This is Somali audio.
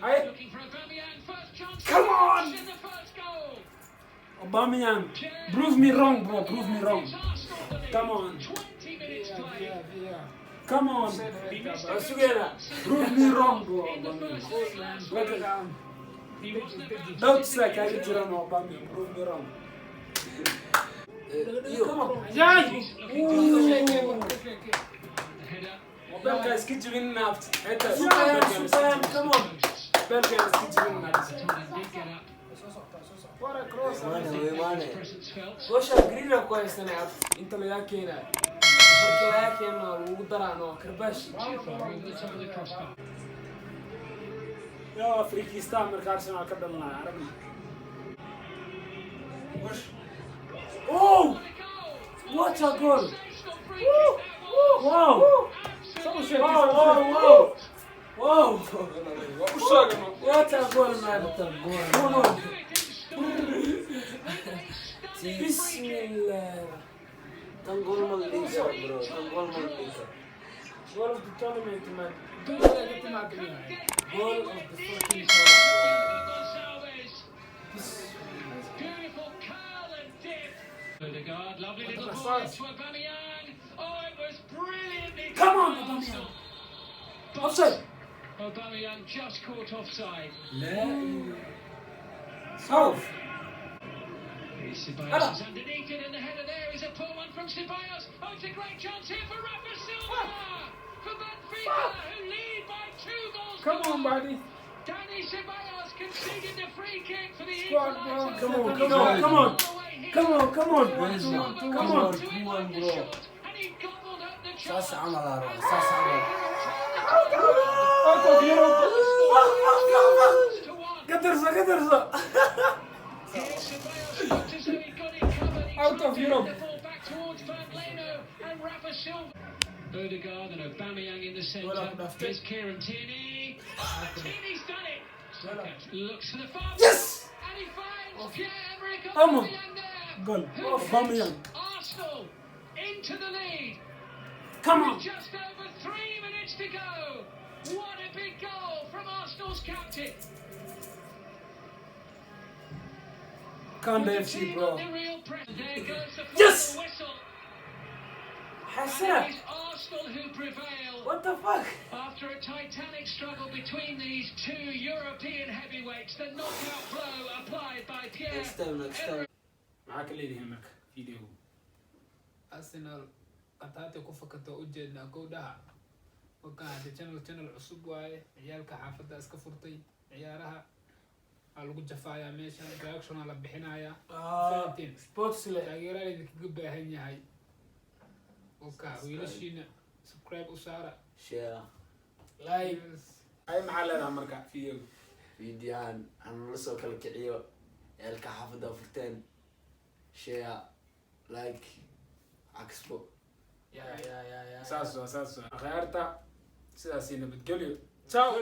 Hey. Come on! Aubameyang, prove me wrong, bro. Prove me wrong. Come on. Come on. Prove me wrong, bro. Aubameyang. Doubts like I did wrong, Aubameyang. Prove me wrong. Come on. Belka is kitchen naft. Come on. Belka is kitchen naft. What a cross. Gosh, green of course, and into the Yakina. Udarano, Kerbash. يا أفريقي استعمر كارسنال كبرنا عربي. Oh! What a goal! Wow! Wow! Wow! What a goal, man! No. Bismillah. Tanggol Malika, bro. Tanggol Malika. Goal of the tournament, man. Goal of the fucking tournament. Beautiful curl and dip. Odegaard, lovely little ball to Aubameyang. Oh, it was brilliantly. Come on, Aubameyang. Offside. Aubameyang just caught offside. South. Ceballos is underneath it, and the header there is a poor one from Ceballos. Oh, it's a great chance here for Rafa Silva for Benfica, who lead by 2 goals. Come on, buddy. Dani Ceballos conceded the free kick for the Squad, bro. equaliser. Come on. Come on, bro. And he gobbled up the chance. Out of Europe. Qatarza. Out of Europe. Back towards Bernd Leno and Rafa Silva. Odegaard and Aubameyang in the centre. Here's Kieran Tierney. Tierney's done it. Saka looks to the far. Yes! And he finds Pierre-Emerick Come on. Aubameyang there. Goal. Who Aubameyang. puts Arsenal into the lead. Come on. With just over 3 minutes to go. What a big goal from Arsenal's captain. Kanda FC, bro. The real press. There goes the Yes! final whistle. Hassan, It is Arsenal who prevail. what the fuck? After a titanic struggle between these 2 European heavyweights, the knockout blow applied by Pierre. Next time. معاك اللي يهمك فيديو. أرسنال قطعت كفكة وجدنا كودها وكان هذا channel عصب واي عيالك حافظة اسكفرتي عيالها على وجه فايا ميشان رياكشن على بحنايا فانتين سبورتس اللي تغيير اللي تجيبها هني هاي وكا ويلشين سبسكرايب وسارة Share. لايك هاي معلنا مركع فيديو. فيديوهان أنا رسول كل كعيو عيالك حافظة فرتين. Share. Like. عكسبو. يا ساسو أخيرتا سيدا سينا بتقولي. تشاو.